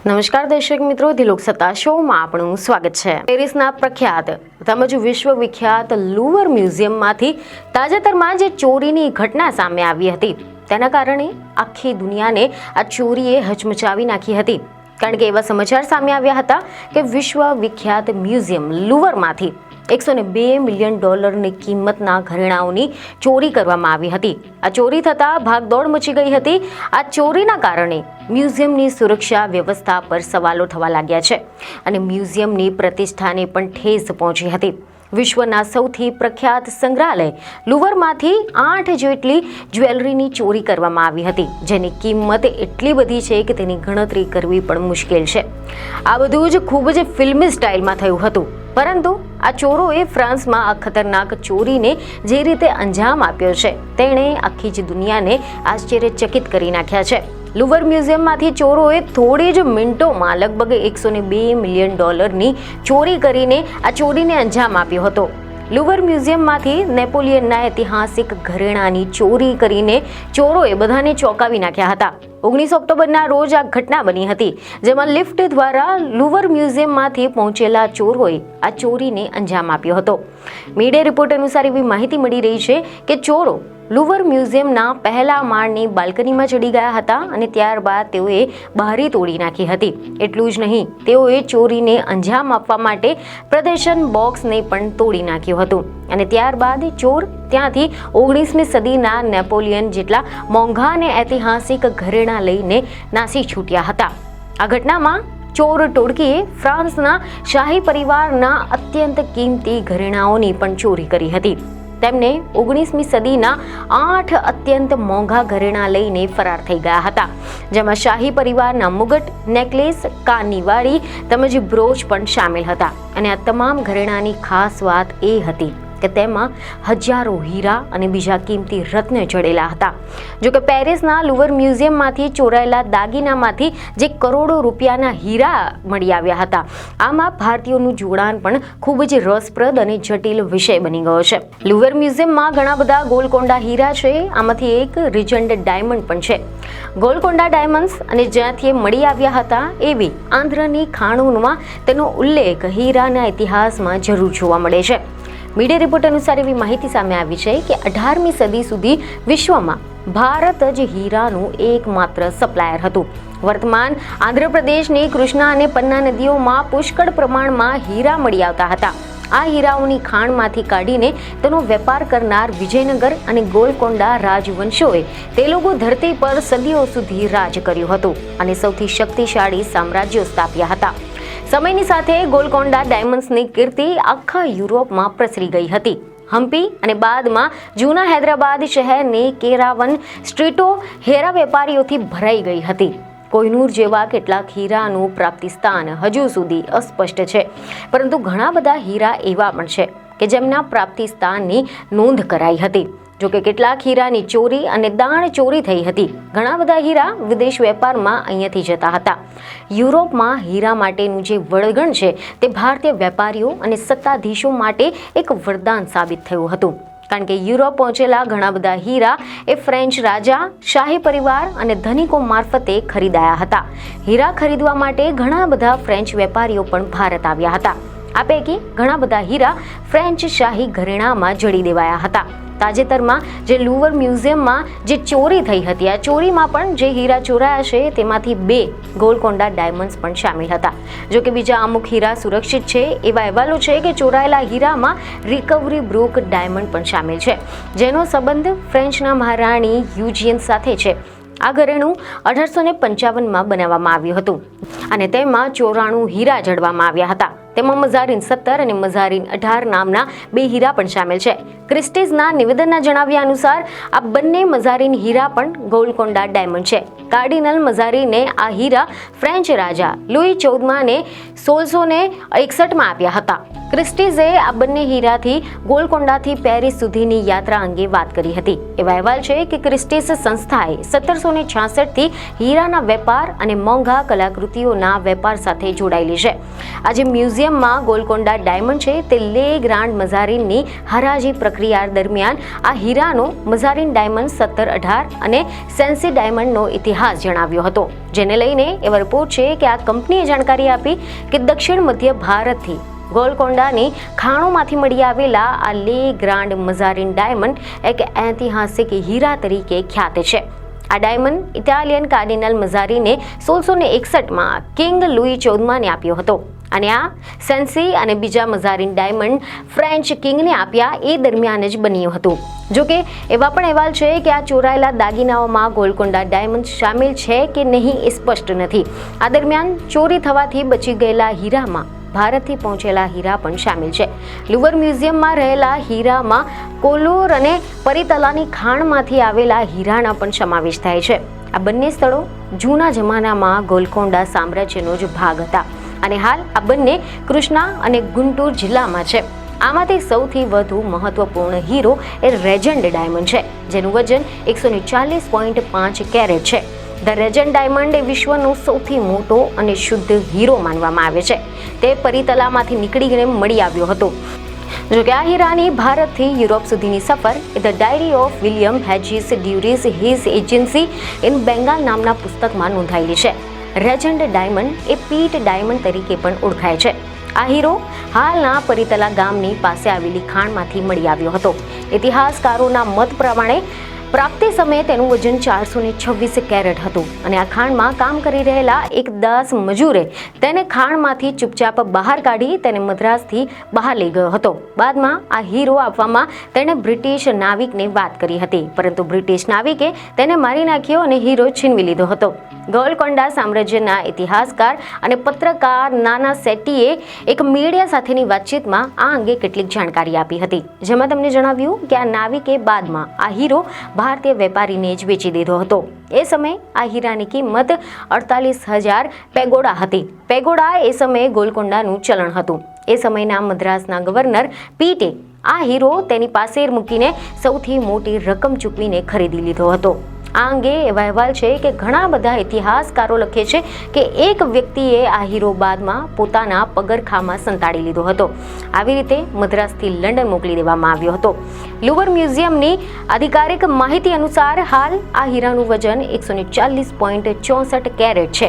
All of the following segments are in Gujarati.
નમસ્કાર દર્શક મિત્રો, દિલોક સત્તા શોમાં આપણું સ્વાગત છે। પેરિસના પ્રખ્યાત તેમજ વિશ્વવિખ્યાત લુવર મ્યુઝિયમમાંથી તાજેતરમાં જે ચોરીની ઘટના સામે આવી હતી તેના કારણે આખી દુનિયાને આ ચોરીએ હચમચાવી નાખી હતી। કારણ કે એવા સમાચાર સામે આવ્યા હતા કે વિશ્વવિખ્યાત મ્યુઝિયમ લુવરમાંથી $102 મિલિયન કિંમતના ઘરેણાઓની ચોરી કરવામાં આવી હતી। આ ચોરી થતાં ભાગદોડ મચી ગઈ હતી। આ ચોરીના કારણે મ્યુઝિયમની સુરક્ષા વ્યવસ્થા પર સવાલો થવા લાગ્યા છે અને મ્યુઝિયમની પ્રતિષ્ઠાને પણ ઠેસ પહોંચી હતી। વિશ્વના સૌથી પ્રખ્યાત સંગ્રહાલય લુવરમાંથી 8 જેટલી જ્વેલરીની ચોરી કરવામાં આવી હતી, જેની કિંમત એટલી બધી છે કે તેની ગણતરી કરવી પણ મુશ્કેલ છે। આ બધું જ ખૂબ જ ફિલ્મી સ્ટાઇલમાં થયું હતું, પરંતુ આ ચોરોએ ફ્રાન્સમાં આ ખતરનાક ચોરીને જે રીતે અંજામ આપ્યો છે તેણે આખી જ દુનિયાને આશ્ચર્યચકિત કરી નાખ્યા છે। લુવર મ્યુઝિયમમાંથી ચોરોએ થોડી જ મિનિટોમાં લગભગ $102 મિલિયનની ચોરી કરીને આ ચોરીને અંજામ આપ્યો હતો। લુવર મ્યુઝિયમમાંથી નેપોલિયનના ઐતિહાસિક ઘરેણાની ચોરી કરીને ચોરોએ બધાને ચોંકાવી નાખ્યા હતા। 19 ઓક્ટોબરના રોજ આ ઘટના બની હતી, જેમાં લિફ્ટ દ્વારા લુવર મ્યુઝિયમમાંથી પહોંચેલા ચોરોએ આ ચોરીને અંજામ આપ્યો હતો। મીડિયા રિપોર્ટ અનુસાર એવી માહિતી મળી રહી છે કે ચોરો લુવર મ્યુઝિયમના પહેલા માળની બાલ્કનીમાં ચડી ગયા હતા અને ત્યારબાદ તેઓએ બારી તોડી નાખી હતી। એટલું જ નહીં, તેઓએ ચોરીને અંજામ આપવા માટે પ્રદર્શન બોક્સને પણ તોડી નાખ્યું હતું અને ત્યારબાદ ચોર ત્યાંથી 19મી સદીના નેપોલિયન જેટલા મોંઘા અને ઐતિહાસિક ઘરેણા લઈને નાસી છૂટ્યા હતા। આ ઘટનામાં ચોર ટોળકીએ ફ્રાન્સના શાહી પરિવારના અત્યંત કિંમતી ઘરેણાઓની પણ ચોરી કરી હતી। તેમને 19મી સદીના 8 અત્યંત મોંઘા ઘરેણા લઈને ફરાર થઈ ગયા હતા, જેમાં શાહી પરિવારના મુગટ, નેકલેસ, કાનની વાળી તેમજ બ્રોચ પણ સામેલ હતા। અને આ તમામ ઘરેણાની ખાસ વાત એ હતી કે તેમાં હજારો હીરા અને બીજા કિંમતી રત્ન જડેલા હતા। જોકે પેરિસના લુવર મ્યુઝિયમમાંથી ચોરાયેલા દાગીનામાંથી જે કરોડો રૂપિયાના હીરા મળી આવ્યા હતા, આમાં ભારતીયોનું જોડાણ પણ ખૂબ જ રસપ્રદ અને જટિલ વિષય બની ગયો છે। લુવર મ્યુઝિયમમાં ઘણા બધા ગોલકોંડા હીરા છે, આમાંથી એક રિજન્ટ ડાયમંડ પણ છે। ગોલકોંડા ડાયમંડ્સ અને જ્યાંથી મળી આવ્યા હતા એવી આંધ્રની ખાણોમાં તેનો ઉલ્લેખ હીરાના ઇતિહાસમાં જરૂર જોવા મળે છે। મીડિયા રિપોર્ટ અનુસાર એવી માહિતી સામે આવી છે કે 18મી સદી સુધી વિશ્વમાં ભારત જ હીરાનું એકમાત્ર સપ્લાયર હતું। વર્તમાન આંધ્રપ્રદેશની કૃષ્ણા અને પન્ના નદીઓમાં પુષ્કળ પ્રમાણમાં હીરા મળી આવતા હતા। આ હીરાઓની ખાણમાંથી કાઢીને તેનો વેપાર કરનાર વિજયનગર અને ગોલકોંડા રાજવંશોએ તેલુગુ ધરતી પર સદીઓ સુધી રાજ કર્યું હતું અને સૌથી શક્તિશાળી સામ્રાજ્યો સ્થાપ્યા હતા। સમયની સાથે ગોલકોંડા ડાયમંડ્સની કીર્તિ આખા યુરોપમાં પ્રસરી ગઈ હતી। હમ્પી અને બાદમાં જૂના હૈદરાબાદ શહેરની કેરાવન સ્ટ્રીટો હીરા વેપારીઓથી ભરાઈ ગઈ હતી। કોહિનૂર જેવા કેટલાક હીરાનું પ્રાપ્તિ સ્થાન હજુ સુધી અસ્પષ્ટ છે, પરંતુ ઘણા બધા હીરા એવા પણ છે કે જેમના પ્રાપ્તિ સ્થાનની નોંધ કરાઈ હતી। જોકે કેટલાક હીરાની ચોરી અને દાણ ચોરી થઈ હતી। ઘણા બધા હીરા વિદેશ વેપારમાં અહીંયાથી જતા હતા। યુરોપમાં હીરા માટેનું જે વળગણ છે તે ભારતીય વેપારીઓ અને સત્તાધીશો માટે એક વરદાન સાબિત થયું હતું, કારણ કે યુરોપ પહોંચેલા ઘણા બધા હીરા એ ફ્રેન્ચ રાજા, શાહી પરિવાર અને ધનિકો મારફતે ખરીદાયા હતા। હીરા ખરીદવા માટે ઘણા બધા ફ્રેન્ચ વેપારીઓ પણ ભારત આવ્યા હતા। આ પૈકી ઘણા બધા હીરા ફ્રેન્ચ શાહી ઘરેણામાં જડી દેવાયા હતા। તાજેતરમાં જે લુવર મ્યુઝિયમમાં જે ચોરી થઈ હતી, આ ચોરીમાં પણ જે હીરા ચોરાયા છે તેમાંથી 2 ગોલકોંડા ડાયમંડ્સ પણ સામેલ હતા। જોકે બીજા અમુક હીરા સુરક્ષિત છે। એવા અહેવાલો છે કે ચોરાયેલા હીરામાં રિકવરી બ્રુક ડાયમંડ પણ સામેલ છે, જેનો સંબંધ ફ્રેન્ચના મહારાણી યુજીયન સાથે છે। આ ઘરેણું 1855માં બનાવવામાં આવ્યું હતું અને તેમાં 94 હીરા જડવામાં આવ્યા હતા। તેમાં મઝારીન 17 અને મઝારીન 18 નામના 2 હીરા પણ સામેલ છે। ક્રિસ્ટીઝના નિવેદનના જણાવ્યા અનુસાર આ બંને મઝારીન હીરા પણ ગોલકોંડા ડાયમંડ છે। કાર્ડિનલ મઝારીને આ હીરા ફ્રેન્ચ રાજા લુઈ 14માને 1661માં આપ્યા હતા। ક્રિસ્ટીઝે આ બંને હીરાથી ગોલકોંડાથી પેરિસ સુધીની યાત્રા અંગે વાત કરી હતી। એવા અહેવાલ છે કે ક્રિસ્ટીઝ સંસ્થાએ 1766થી હીરાના વેપાર અને મોંઘા કલાકૃતિઓના વેપાર સાથે જોડાયેલી છે। આજે મ્યુઝિયમ મ્યુઝિયમમાં ગોલકોન્ડા ડાયમંડ છે તે લે ગ્રાન્ડ મઝારીનની હરાજી પ્રક્રિયા દરમિયાન આ હીરાનો મઝારીન ડાયમંડ 1718 અને સેન્સી ડાયમંડનો ઇતિહાસ જણાવ્યો હતો, જેને લઈને એવા રિપોર્ટ છે કે આ કંપનીએ જાણકારી આપી કે દક્ષિણ મધ્ય ભારતથી ગોલકોન્ડાની ખાણોમાંથી મળી આવેલા આ લે ગ્રાન્ડ મઝારીન ડાયમંડ એક ઐતિહાસિક હીરા તરીકે ખ્યાત છે. આ ડાયમંડ ઇટાલિયન કાર્ડિનલ મઝારીને 1661માં કિંગ લુઈ 14માને આપ્યો હતો અને આ સેન્સી અને બીજા મઝારીન ડાયમંડ ફ્રેન્ચ કિંગને આપ્યા એ દરમિયાન જ બન્યું હતું. જોકે એવા પણ અહેવાલ છે કે આ ચોરાયેલા દાગીનાઓમાં ગોલકોન્ડા ડાયમંડ સામેલ છે કે નહીં એ સ્પષ્ટ નથી. આ દરમિયાન ચોરી થવાથી બચી ગયેલા હીરામાં ભારતથી પહોંચેલા હીરા પણ સામેલ છે. લુવર મ્યુઝિયમમાં રહેલા હીરામાં કોલોર અને પરિતલાની ખાણમાંથી આવેલા હીરાના પણ સમાવેશ થાય છે. આ બંને સ્થળો જૂના જમાનામાં ગોલકોન્ડા સામ્રાજ્યનો જ ભાગ હતા અને હાલ આ બંને કૃષ્ણા અને ગુંટૂર જિલ્લામાં છે. આમાંથી સૌથી વધુ મહત્વપૂર્ણ હીરો એ રેજન્ડ ડાયમંડ છે, જેનું વજન 140.5 કેરેટ છે. ધ રેજન્ટ ડાયમંડ એ વિશ્વનો સૌથી મોટો અને શુદ્ધ હીરો માનવામાં આવે છે. તે પરિતલામાંથી નીકળીને મળી આવ્યો હતો. જોકે આ હીરાની ભારતથી યુરોપ સુધીની સફર એ the diary of William Hedges during his agency in Bengal નામના પુસ્તકમાં નોંધાયેલી છે. રેજન્ટ ડાયમંડ એ પીટ ડાયમંડ તરીકે પણ ઓળખાય છે. આ હીરો હાલના પરિતલા ગામની પાસે આવેલી ખાણમાંથી મળી આવ્યો હતો. ઇતિહાસકારોના મત પ્રમાણે પ્રાપ્તિ સમયે તેનું વજન 426 કેરેટ હતું અને આ ખાણમાં કામ કરી રહેલા એક દાસ મજૂરે તેને ખાણમાંથી ચૂપચાપ બહાર કાઢી તેને મદ્રાસથી બહાર લઈ ગયો હતો. બાદમાં આ હીરો આપવામાં તેણે બ્રિટિશ નાવિકને વાત કરી હતી, પરંતુ બ્રિટિશ નાવિકે તેને મારી નાખ્યો અને હીરો છીનવી લીધો હતો. ગોલકોન્ડા સામ્રાજ્યના ઇતિહાસકાર અને પત્રકાર નાના સેટ્ટીએ એક મીડિયા સાથેની વાતચીતમાં આ અંગે કેટલીક જાણકારી આપી હતી, જેમાં તેમને જણાવ્યું કે આ નાવિકે બાદમાં આ હીરો ભારતીય વેપારીને જ વેચી દીધો હતો. એ સમયે આ હીરાની કિંમત 48,000 પેગોડા હતી. પેગોડા એ સમયે ગોલકોન્ડાનું ચલણ હતું. એ સમયના મદ્રાસના ગવર્નર પીટે આ હીરો તેની પાસે મૂકીને સૌથી મોટી રકમ ચૂકવીને ખરીદી લીધો હતો. આ અંગે એવા અહેવાલ છે કે ઘણા બધા ઇતિહાસકારો લખે છે કે એક વ્યક્તિએ આ હીરો બાદમાં પોતાના પગરખામાં સંતાડી લીધો હતો. આવી રીતે મદ્રાસથી લંડન મોકલી દેવામાં આવ્યો હતો. લુવર મ્યુઝિયમની આધિકારિક માહિતી અનુસાર હાલ આ હીરાનું વજન 140.64 કેરેટ છે,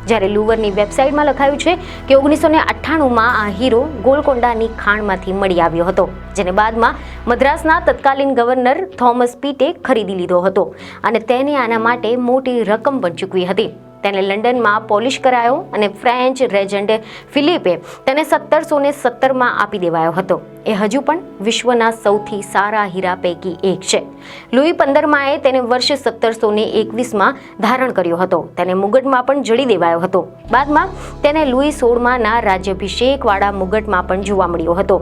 જ્યારે લુવરની વેબસાઇટમાં લખાયું છે કે 1998માં આ હીરો ગોલકોન્ડાની ખાણમાંથી મળી આવ્યો હતો, જેને બાદમાં મદ્રાસના તત્કાલીન ગવર્નર થોમસ પીટે ખરીદી લીધો હતો અને તેને આના માટે મોટી રકમ પણ ચૂકવી હતી. તેને લંડનમાં પોલિશ કરાયો અને ફ્રેન્ચ રેજન્ટ ફિલિપે તેને 1717માં આપી દેવાયો હતો. એ હજુ પણ વિશ્વના સૌથી સારા હીરા પૈકી એક છે. લુઈ 15માએ તેને વર્ષ 1721માં ધારણ કર્યો હતો. તેને મુગટમાં પણ જડી દેવાયો હતો. બાદમાં તેને લુઈ 16માના રાજ્યાભિષેકવાળા મુગટમાં પણ જોવા મળ્યો હતો.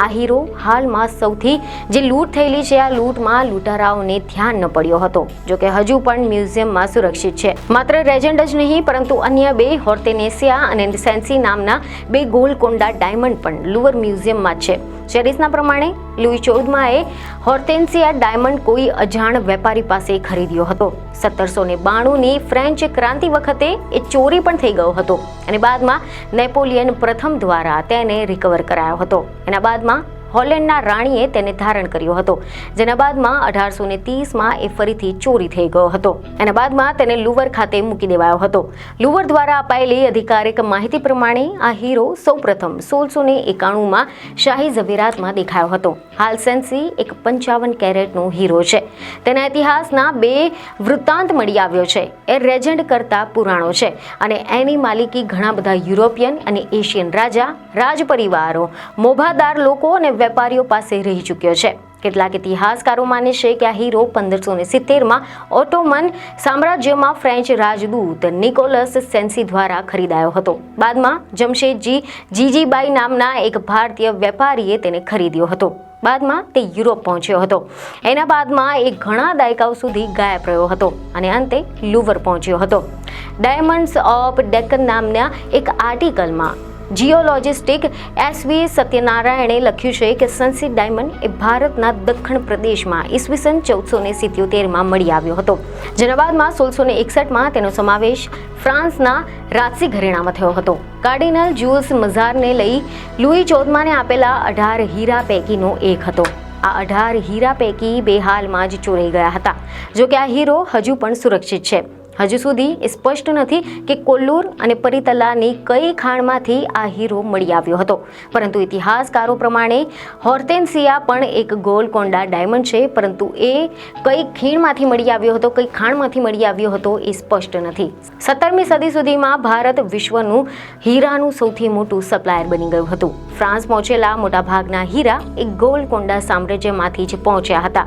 આ હીરો હાલમાં સૌથી જે લૂંટ થયેલી છે, આ લૂંટમાં લૂંટારાઓને ધ્યાન ન પડ્યો હતો. જોકે હજુ પણ મ્યુઝિયમમાં સુરક્ષિત છે. માત્ર રેજન્ટ જ નહીં, પરંતુ અન્ય બે હોર્ટેનેસિયા અને સેન્સી નામના બે ગોલકોન્ડા ડાયમંડ પણ લુવર મ્યુઝિયમમાં છે. શેરીસના પ્રમાણે લુઈ 14માએ હોર્ટેન્સિયા ડાયમંડ કોઈ અજાણ વેપારી પાસે ખરીદ્યો હતો. 1792ની ફ્રેન્ચ ક્રાંતિ વખતે એ ચોરી પણ થઈ ગયો હતો અને બાદમાં નેપોલિયન પ્રથમ દ્વારા તેને રિકવર કરાયો હતો. એના બાદમાં હોલેન્ડના રાણીએ તેને ધારણ કર્યો હતો, જેના બાદમાં 1830માં એ ફરીથી ચોરી થઈ ગયો હતો. એના બાદમાં તેને લુવર ખાતે મૂકી દેવાયો હતો. લુવર દ્વારા અપાયેલી અધિકારિક માહિતી પ્રમાણે આ હીરો સૌપ્રથમ 1691માં શાહી ઝવેરાતમાં દેખાયો હતો. હાલ સેન્સી એક 55 કેરેટનો હીરો છે. તેના ઇતિહાસના બે વૃત્તાંત મળી આવ્યો છે. એ રેજન્ટ કરતા પુરાણો છે અને એની માલિકી ઘણા બધા યુરોપિયન અને એશિયન રાજા, રાજ પરિવારો, મોભાદાર લોકો અને વેપારીઓ પાસે રહી ચૂક્યો છે. કેટલાક ઇતિહાસકારો માને છે કે આ હીરો 1570માં ઓટોમન સામ્રાજ્યમાં ફ્રેન્ચ રાજદૂત નિકોલસ સેન્સી દ્વારા ખરીદાયો હતો. બાદમાં જમશેદજી જીજીબાઈ નામના એક ભારતીય વેપારીએ તેને ખરીદ્યો હતો. બાદમાં તે યુરોપ પહોંચ્યો હતો. એના બાદમાં એ ઘણા દાયકાઓ સુધી ગાયબ રહ્યો હતો અને અંતે લુવર પહોંચ્યો હતો. ડાયમંડ્સ ઓફ ડેક્કન નામના એક આર્ટિકલમાં જીઓલોજિસ્ટિક SV સત્યનારાયણે લખ્યું છે કે સનસીડ ડાયમંડ એ ભારતના દક્ષિણ પ્રદેશમાં ઈસવીસન 1477માં મળી આવ્યો હતો, જેના બાદમાં 1661માં તેનો સમાવેશ ફ્રાન્સના રાજસી ઘરેણામાં થયો હતો. કાર્ડિનલ જ્યુલ્સ મઝારને લઈ લુઈ 14માને આપેલા 18 હીરા પૈકીનો એક હતો. આ 18 હીરા પૈકી 2 હાલમાં જ ચોરાઈ ગયા હતા. જો કે આ હીરો હજુ પણ સુરક્ષિત છે. હજુ સુધી એ સ્પષ્ટ નથી કે કોલ્લુર અને પરિતલાની કઈ ખાણમાંથી આ હીરો મળી આવ્યો હતો, પરંતુ ઇતિહાસકારો પ્રમાણે હોર્ટેન્સિયા પણ એક ગોલકોન્ડા ડાયમંડ છે, પરંતુ એ કઈ ખીણમાંથી મળી આવ્યો હતો, કઈ ખાણમાંથી મળી આવ્યો હતો એ સ્પષ્ટ નથી. 17મી સદી સુધીમાં ભારત વિશ્વનું હીરાનું સૌથી મોટું સપ્લાયર બની ગયું હતું. ફ્રાન્સ પહોંચેલા મોટાભાગના હીરા એક ગોલકોન્ડા સામ્રાજ્યમાંથી જ પહોંચ્યા હતા,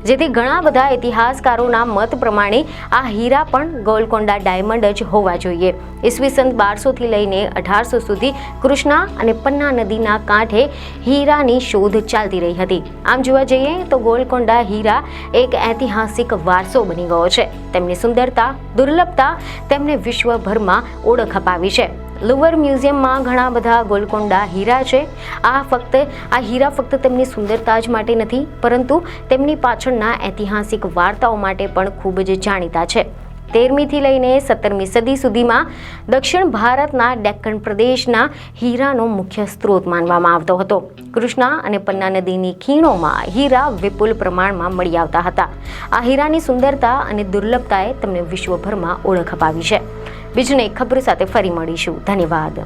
જેથી ઘણા બધા ઇતિહાસકારોના મત પ્રમાણે આ હીરા પણ ગોલકોન્ડા ડાયમંડ જ હોવા જોઈએ. ઈસવીસન 1200થી લઈને 1800 સુધી કૃષ્ણા અને પન્ના નદીના કાંઠે હીરાની શોધ ચાલતી રહી હતી. આમ જોવા જઈએ તો ગોલકોન્ડા હીરા એક ઐતિહાસિક વારસો બની ગયો છે. તેમની સુંદરતા, દુર્લભતા તેમને વિશ્વભરમાં ઓળખ અપાવી છે. લુવર મ્યુઝિયમમાં ઘણા બધા ગોલકોન્ડા હીરા છે. આ હીરા ફક્ત તેમની સુંદરતા જ માટે નથી, પરંતુ તેમની પાછળના ઐતિહાસિક વાર્તાઓ માટે પણ ખૂબ જ જાણીતા છે. 13મીથી લઈને 17મી સદી સુધીમાં દક્ષિણ ભારતના ડેક્કન પ્રદેશના હીરાનો મુખ્ય સ્ત્રોત માનવામાં આવતો હતો. કૃષ્ણા અને પન્ના નદીની ખીણોમાં હીરા વિપુલ પ્રમાણમાં મળી આવતા હતા. આ હીરાની સુંદરતા અને દુર્લભતાએ તેમને વિશ્વભરમાં ઓળખ અપાવી છે. બીજને ખબર સાથે ફરી મળીશું. ધન્યવાદ.